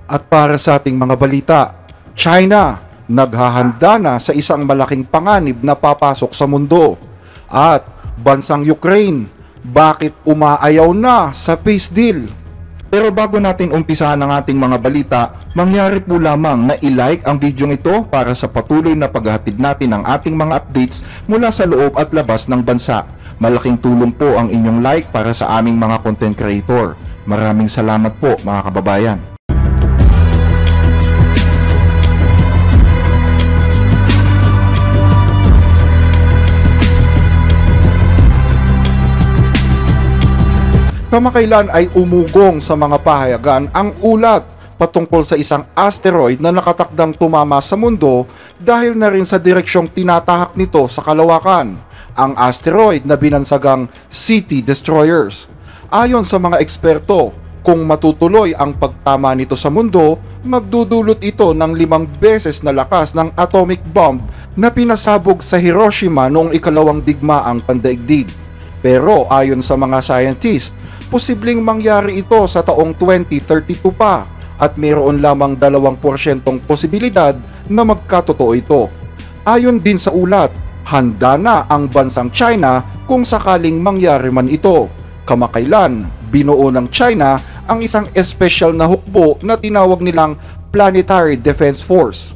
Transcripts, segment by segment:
At para sa ating mga balita, China naghahanda na sa isang malaking panganib na papasok sa mundo. At bansang Ukraine, bakit umaayaw na sa peace deal? Pero bago natin umpisahan ang ating mga balita, mangyari po lamang na i-like ang video ito para sa patuloy na paghahatid natin ng ating mga updates mula sa loob at labas ng bansa. Malaking tulong po ang inyong like para sa aming mga content creator. Maraming salamat po mga kababayan. Kamakailan ay umugong sa mga pahayagan ang ulat patungkol sa isang asteroid na nakatakdang tumama sa mundo dahil na rin sa direksyong tinatahak nito sa kalawakan, ang asteroid na binansagang City Destroyers. Ayon sa mga eksperto, kung matutuloy ang pagtama nito sa mundo, magdudulot ito ng 5 beses na lakas ng atomic bomb na pinasabog sa Hiroshima noong ikalawang digmaang pandaigdig. Pero ayon sa mga scientist, posibleng mangyari ito sa taong 2032 pa at mayroon lamang 2% posibilidad na magkatotoo ito. Ayon din sa ulat, handa na ang bansang China kung sakaling mangyari man ito. Kamakailan, binuo ng China ang isang espesyal na hukbo na tinawag nilang Planetary Defense Force.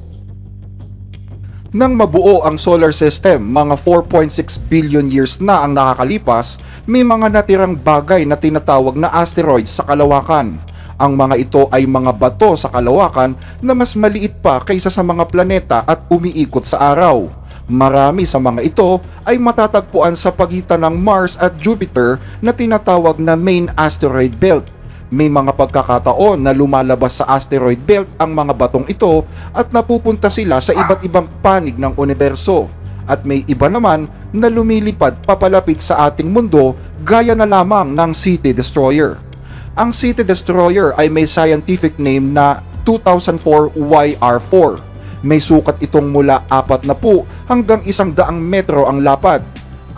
Nang mabuo ang solar system, mga 4.6 billion years na ang nakakalipas, may mga natirang bagay na tinatawag na asteroids sa kalawakan. Ang mga ito ay mga bato sa kalawakan na mas maliit pa kaysa sa mga planeta at umiikot sa araw. Marami sa mga ito ay matatagpuan sa pagitan ng Mars at Jupiter na tinatawag na main asteroid belt. May mga pagkakataon na lumalabas sa asteroid belt ang mga batong ito at napupunta sila sa iba't ibang panig ng universo. At may iba naman na lumilipad papalapit sa ating mundo gaya na lamang ng City Destroyer. Ang City Destroyer ay may scientific name na 2004 YR4. May sukat itong mula 40 hanggang 100 metro ang lapad.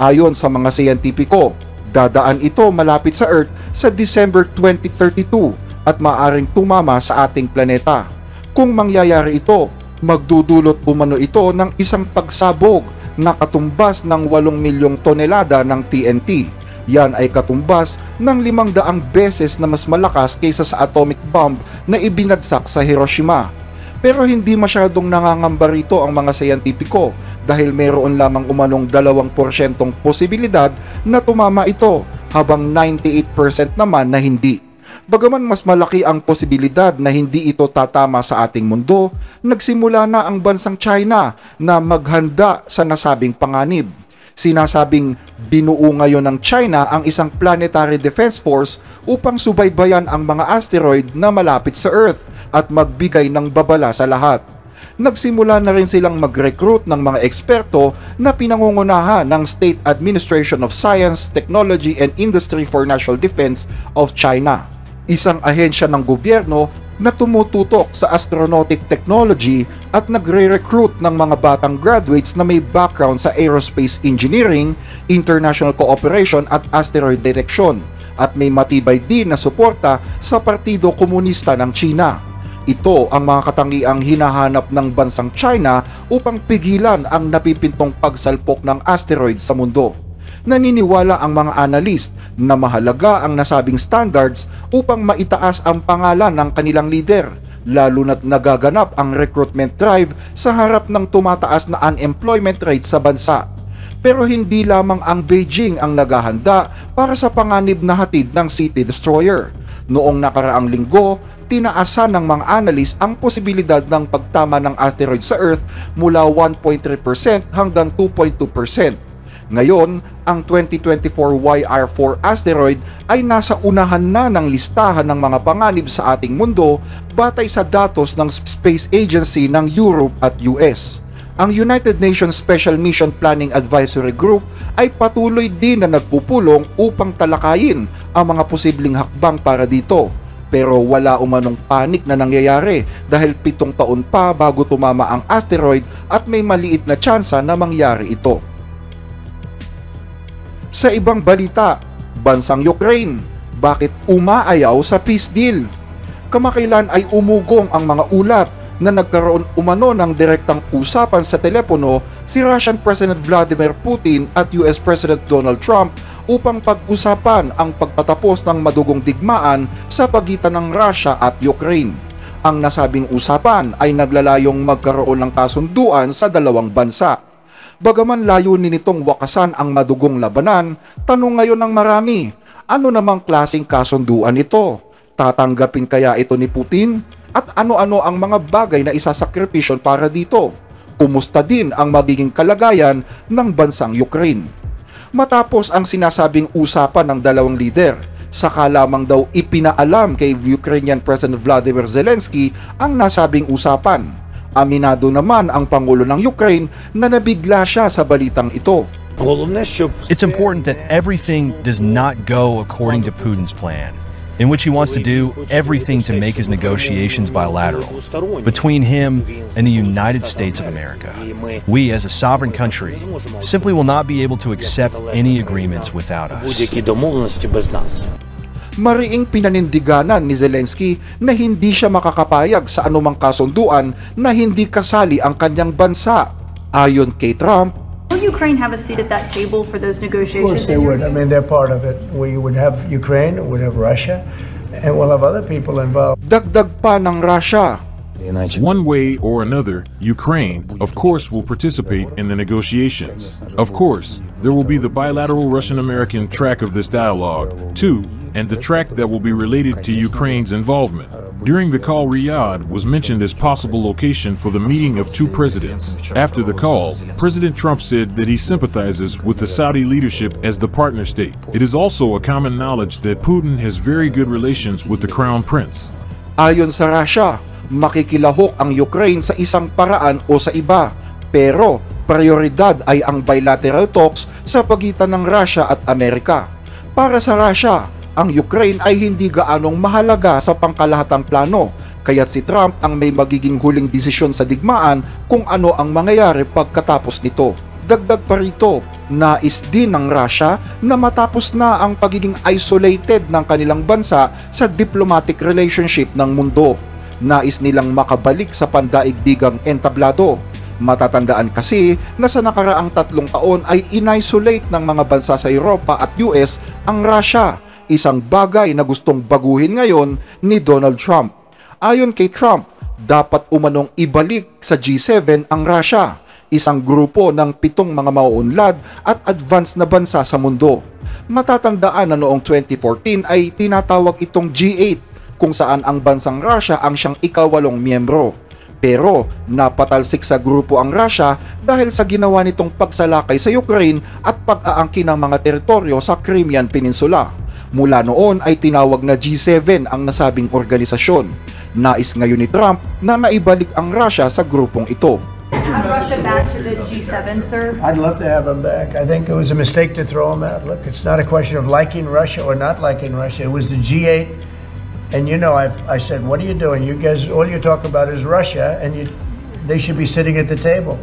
Ayon sa mga siyentipiko, dadaan ito malapit sa Earth sa December 2032 at maaaring tumama sa ating planeta. Kung mangyayari ito, magdudulot umano ito ng isang pagsabog na katumbas ng 8 milyong tonelada ng TNT. Yan ay katumbas ng 500 beses na mas malakas kaysa sa atomic bomb na ibinagsak sa Hiroshima. Pero hindi masyadong nangangamba rito ang mga siyentipiko dahil mayroon lamang umanong 2% posibilidad na tumama ito habang 98% naman na hindi. Bagaman mas malaki ang posibilidad na hindi ito tatama sa ating mundo, nagsimula na ang bansang China na maghanda sa nasabing panganib. Sinasabing binuo ngayon ng China ang isang planetary defense force upang subaybayan ang mga asteroid na malapit sa Earth at magbigay ng babala sa lahat. Nagsimula na rin silang mag-recruit ng mga eksperto na pinangungunahan ng State Administration of Science, Technology and Industry for National Defense of China, isang ahensya ng gobyerno na tumututok sa astronautic technology at nagre-recruit ng mga batang graduates na may background sa aerospace engineering, international cooperation at asteroid direction, at may matibay din na suporta sa Partido Komunista ng China. Ito ang mga katangiang hinahanap ng bansang China upang pigilan ang napipintong pagsalpok ng asteroid sa mundo. Naniniwala ang mga analyst na mahalaga ang nasabing standards upang maitaas ang pangalan ng kanilang leader, lalo na't nagaganap ang recruitment drive sa harap ng tumataas na unemployment rate sa bansa. Pero hindi lamang ang Beijing ang naghahanda para sa panganib na hatid ng City Destroyer. Noong nakaraang linggo, tinaasan ng mga analyst ang posibilidad ng pagtama ng asteroid sa Earth mula 1.3% hanggang 2.2%. Ngayon, ang 2024 YR4 asteroid ay nasa unahan na ng listahan ng mga panganib sa ating mundo batay sa datos ng Space Agency ng Europe at US. Ang United Nations Special Mission Planning Advisory Group ay patuloy din na nagpupulong upang talakayin ang mga posibleng hakbang para dito. Pero wala umanong panik na nangyayari dahil 7 taon pa bago tumama ang asteroid at may maliit na tsansa na mangyari ito. Sa ibang balita, bansang Ukraine, bakit umaayaw sa peace deal? Kamakailan ay umugong ang mga ulat na nagkaroon umano ng direktang usapan sa telepono si Russian President Vladimir Putin at US President Donald Trump upang pag-usapan ang pagtatapos ng madugong digmaan sa pagitan ng Russia at Ukraine. Ang nasabing usapan ay naglalayong magkaroon ng kasunduan sa dalawang bansa. Bagaman layunin nitong wakasan ang madugong labanan, tanong ngayon ng marami, ano namang klaseng kasunduan ito? Tatanggapin kaya ito ni Putin? At ano-ano ang mga bagay na isasakripisyon para dito? Kumusta din ang magiging kalagayan ng bansang Ukraine? Matapos ang sinasabing usapan ng dalawang lider, saka lamang daw ipinaalam kay Ukrainian President Vladimir Zelensky ang nasabing usapan. Aminado naman ang Pangulo ng Ukraine na nabigla siya sa balitang ito. It's important that everything does not go according to Putin's plan, in which he wants to do everything to make his negotiations bilateral between him and the United States of America. We, as a sovereign country, simply will not be able to accept any agreements without us. Mariing pinanindiganan ni Zelensky na hindi siya makakapayag sa anumang kasunduan na hindi kasali ang kanyang bansa. Ayon kay Trump, will Ukraine have a seat at that table for those negotiations? Of course they would. I mean, they're part of it. We would have Ukraine, we would have Russia, and we'll have other people involved. dagdag pa ng Russia. One way or another, Ukraine, of course, will participate in the negotiations. Of course, there will be the bilateral Russian-American track of this dialogue, too, and the track that will be related to Ukraine's involvement. During the call, Riyadh was mentioned as possible location for the meeting of two presidents. After the call, President Trump said that he sympathizes with the Saudi leadership as the partner state. It is also a common knowledge that Putin has very good relations with the Crown Prince. Ayon sa Russia, makikilahok ang Ukraine sa isang paraan o sa iba, pero prioridad ay ang bilateral talks sa pagitan ng Russia at Amerika. Para sa Russia, ang Ukraine ay hindi gaanong mahalaga sa pangkalahatang plano, kaya't si Trump ang may magiging huling desisyon sa digmaan kung ano ang mangyayari pagkatapos nito. Dagdag pa rito, nais din ng Russia na matapos na ang pagiging isolated ng kanilang bansa sa diplomatic relationship ng mundo. Nais nilang makabalik sa pandaigdigang entablado. Matatandaan kasi na sa nakaraang 3 taon ay in-isolate ng mga bansa sa Europa at US ang Russia, isang bagay na gustong baguhin ngayon ni Donald Trump. Ayon kay Trump, dapat umanong ibalik sa G7 ang Russia, isang grupo ng 7 mga mauunlad at advanced na bansa sa mundo. Matatandaan na noong 2014 ay tinatawag itong G8, kung saan ang bansang Russia ang siyang ika-8 miyembro. Pero napatalsik sa grupo ang Russia dahil sa ginawa nitong pagsalakay sa Ukraine at pag-aangkin ng mga teritoryo sa Crimean Peninsula. Mula noon ay tinawag na G7 ang nasabing organisasyon. Nais ngayon ni Trump na maibalik ang Russia sa grupong ito. Have Russia back to the G7, sir? I'd love to have them back. I think it was a mistake to throw them out. Look, it's not a question of liking Russia or not liking Russia. It was the G8. And you know, I said, what are you doing? You guys, all you talk about is Russia, and they should be sitting at the table.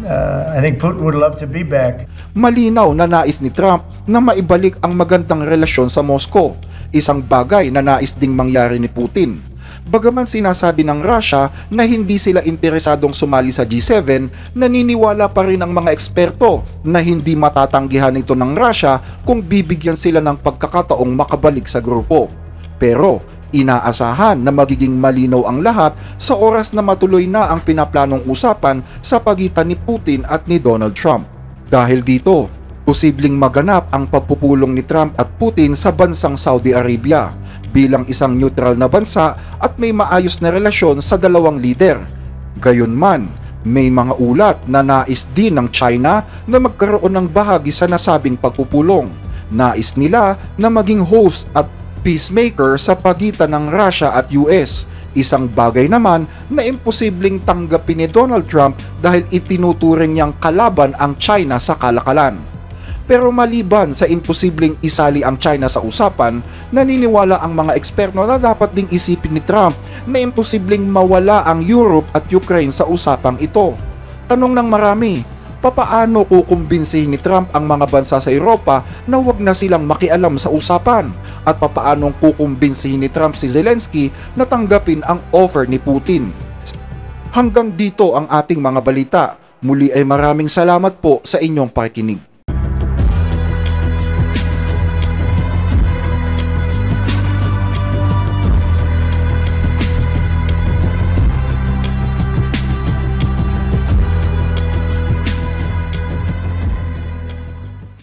I think Putin would love to be back. Malinaw na nais ni Trump na maibalik ang magandang relasyon sa Moscow, isang bagay na nais ding mangyari ni Putin. Bagaman sinasabi ng Russia na hindi sila interesadong sumali sa G7, naniniwala pa rin ang mga eksperto na hindi matatanggihan ito ng Russia kung bibigyan sila ng pagkakataong makabalik sa grupo. Pero inaasahan na magiging malinaw ang lahat sa oras na matuloy na ang pinaplanong usapan sa pagitan ni Putin at ni Donald Trump. Dahil dito, posibleng maganap ang pagpupulong ni Trump at Putin sa bansang Saudi Arabia bilang isang neutral na bansa at may maayos na relasyon sa dalawang lider. Gayunman, may mga ulat na nais din ng China na magkaroon ng bahagi sa nasabing pagpupulong. Nais nila na maging host at peacemaker sa pagitan ng Russia at US, isang bagay naman na imposibleng tanggapin ni Donald Trump dahil itinuturing niyang kalaban ang China sa kalakalan. Pero maliban sa imposibleng isali ang China sa usapan, naniniwala ang mga eksperto na dapat ding isipin ni Trump na imposibleng mawala ang Europe at Ukraine sa usapang ito. Tanong ng marami, papaano kukumbinsihin ni Trump ang mga bansa sa Europa na huwag na silang makialam sa usapan? At papaanong kukumbinsihin ni Trump si Zelensky na tanggapin ang offer ni Putin? Hanggang dito ang ating mga balita. Muli ay maraming salamat po sa inyong pakikinig.